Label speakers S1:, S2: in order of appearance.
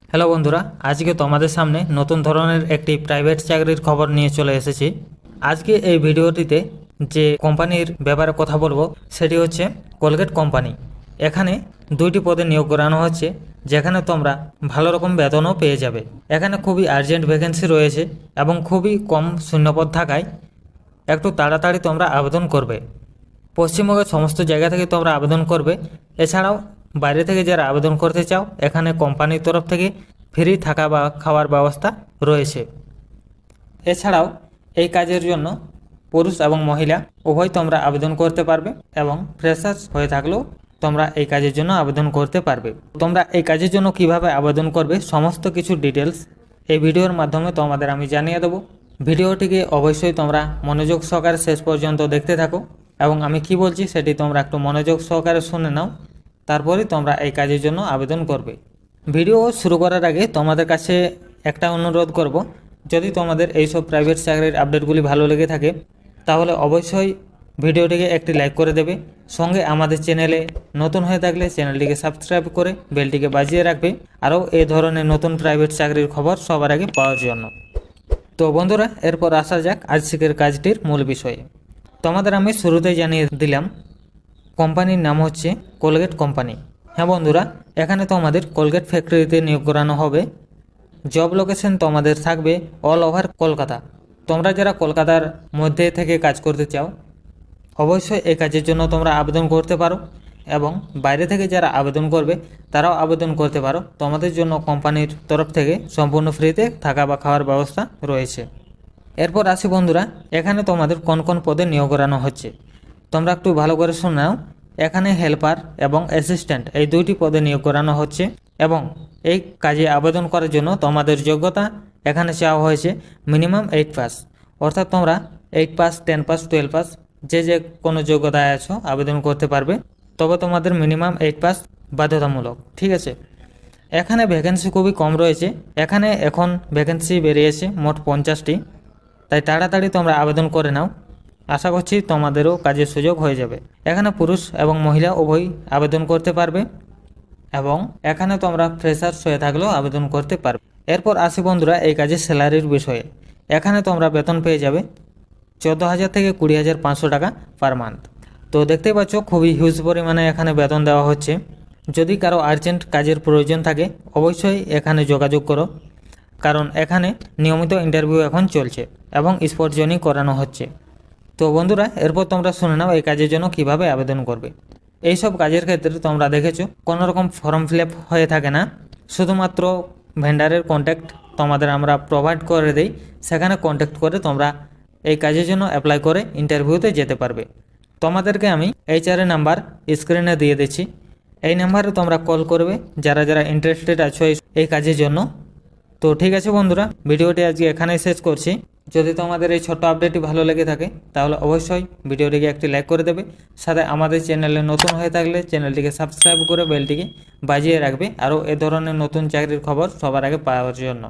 S1: Hello বন্ধুরা, আজকে তোমাদের সামনে নতুন ধরনের একটি প্রাইভেট চাকরির খবর নিয়ে চলে এসেছি। আজকে এই ভিডিওটিতে যে কোম্পানির ব্যাপারে কথা বলবো সেটি হচ্ছে কোলগেট কোম্পানি। এখানে দুইটি পদে নিয়োগ করানো হচ্ছে, যেখানে তোমরা ভালো রকম বেতনও পেয়ে যাবে। এখানে খুবই আর্জেন্ট ভ্যাকেন্সি রয়েছে এবং খুবই কম শূন্যপদ থাকায় একটু তাড়াতাড়ি তোমরা আবেদন করবে। পশ্চিমবঙ্গের সমস্ত জায়গা থেকে তোমরা আবেদন করবে। এছাড়াও বাইরে থেকে যারা আবেদন করতে চাও, এখানে কোম্পানির তরফ থেকে ফ্রি থাকা বা খাওয়ার ব্যবস্থা রয়েছে। এছাড়াও এই কাজের জন্য পুরুষ এবং মহিলা উভয় তোমরা আবেদন করতে পারবে এবং ফ্রেশার্স হয়ে থাকলেও তোমরা এই কাজের জন্য আবেদন করতে পারবে। তোমরা এই কাজের জন্য কিভাবে আবেদন করবে সমস্ত কিছু ডিটেলস এই ভিডিওর মাধ্যমে তোমাদের আমি জানিয়ে দেবো। ভিডিওটিকে অবশ্যই তোমরা মনোযোগ সহকারে শেষ পর্যন্ত দেখতে থাকো এবং আমি কি বলছি সেটি তোমরা একটু মনোযোগ সহকারে শুনে নাও, তারপরে তোমরা এই কাজের জন্য আবেদন করবে। ভিডিও শুরু করার আগে তোমাদের কাছে একটা অনুরোধ করব, যদি তোমাদের এইসব প্রাইভেট চাকরির আপডেটগুলি ভালো লেগে থাকে তাহলে অবশ্যই ভিডিওটিকে একটি লাইক করে দেবে। সঙ্গে আমাদের চ্যানেলে নতুন হয়ে থাকলে চ্যানেলটিকে সাবস্ক্রাইব করে বেলটিকে বাজিয়ে রাখবে, আরও এই ধরনের নতুন প্রাইভেট চাকরির খবর সবার আগে পাওয়ার জন্য। তো বন্ধুরা, এরপর আসা যাক আজকের কাজটির মূল বিষয়ে। তোমাদের আমি শুরুতেই জানিয়ে দিলাম কোম্পানির নাম হচ্ছে কোলগেট কোম্পানি। হ্যাঁ বন্ধুরা, এখানে তোমাদের কোলগেট ফ্যাক্টরিতে নিয়োগ করানো হবে। জব লোকেশন তোমাদের থাকবে অল ওভার কলকাতা। তোমরা যারা কলকাতার মধ্যে থেকে কাজ করতে চাও অবশ্যই এই কাজের জন্য তোমরা আবেদন করতে পারো, এবং বাইরে থেকে যারা আবেদন করবে তারাও আবেদন করতে পারো। তোমাদের জন্য কোম্পানির তরফ থেকে সম্পূর্ণ ফ্রিতে থাকা বা খাওয়ার ব্যবস্থা রয়েছে। এরপর আসি বন্ধুরা, এখানে তোমাদের কোন কোন পদে নিয়োগ করানো হচ্ছে তোমরা একটু ভালো করে শুনে নাও। এখানে হেল্পার এবং অ্যাসিস্ট্যান্ট এই দুইটি পদে নিয়োগ করানো হচ্ছে, এবং এই কাজে আবেদন করার জন্য তোমাদের যোগ্যতা এখানে চাওয়া হয়েছে মিনিমাম 8 পাস। অর্থাৎ তোমরা 8 পাস, 10 পাস, 12 পাস যে কোনো যোগ্যতায় আছো আবেদন করতে পারবে, তবে তোমাদের মিনিমাম 8 পাস বাধ্যতামূলক। ঠিক আছে। এখানে ভ্যাকেন্সি খুবই কম রয়েছে। এখানে এখন ভ্যাকেন্সি বেরিয়েছে মোট 50টি, তাই তাড়াতাড়ি তোমরা আবেদন করে নাও। আশা করছি তোমাদেরও কাজের সুযোগ হয়ে যাবে। এখানে পুরুষ এবং মহিলা উভয়ই আবেদন করতে পারবে, এবং এখানে তোমরা ফ্রেশার্স হয়ে থাকলেও আবেদন করতে পারবে। এরপর আসি বন্ধুরা এই কাজের স্যালারির বিষয়ে। এখানে তোমরা বেতন পেয়ে যাবে 14,000 থেকে 20,500 টাকা পার মান্থ। তো দেখতেই পাচ্ছ খুবই হিউজ পরিমাণে এখানে বেতন দেওয়া হচ্ছে। যদি কারো আর্জেন্ট কাজের প্রয়োজন থাকে অবশ্যই এখানে যোগাযোগ করো, কারণ এখানে নিয়মিত ইন্টারভিউ এখন চলছে এবং স্পট জয়েনিং করানো হচ্ছে। তো বন্ধুরা, এরপর তোমরা শুনে নাও এই কাজের জন্য কিভাবে আবেদন করবে। এইসব কাজের ক্ষেত্রে তোমরা দেখেছো কোনো রকম ফর্ম ফিল আপ হয়ে থাকে না, শুধুমাত্র ভেন্ডারের কন্ট্যাক্ট তোমাদের আমরা প্রোভাইড করে দেই। সেখানে কন্ট্যাক্ট করে তোমরা এই কাজের জন্য অ্যাপ্লাই করে ইন্টারভিউতে যেতে পারবে। তোমাদেরকে আমি HR এর নাম্বার স্ক্রিনে দিয়ে দিচ্ছি, এই নাম্বারে তোমরা কল করবে যারা যারা ইন্টারেস্টেড আছো এই কাজের জন্য। তো ঠিক আছে বন্ধুরা, ভিডিওটি আজকে এখানেই শেষ করছি। যদি তোমাদের এই ছোট্ট আপডেটটি ভালো লেগে থাকে তাহলে অবশ্যই ভিডিওটিকে একটি লাইক করে দেবে। সাথে আমাদের চ্যানেলে নতুন হয়ে থাকলে চ্যানেলটিকে সাবস্ক্রাইব করে বেলটিকে বাজিয়ে রাখবে, আরও এ ধরনের নতুন চাকরির খবর সবার আগে পাওয়ার জন্য।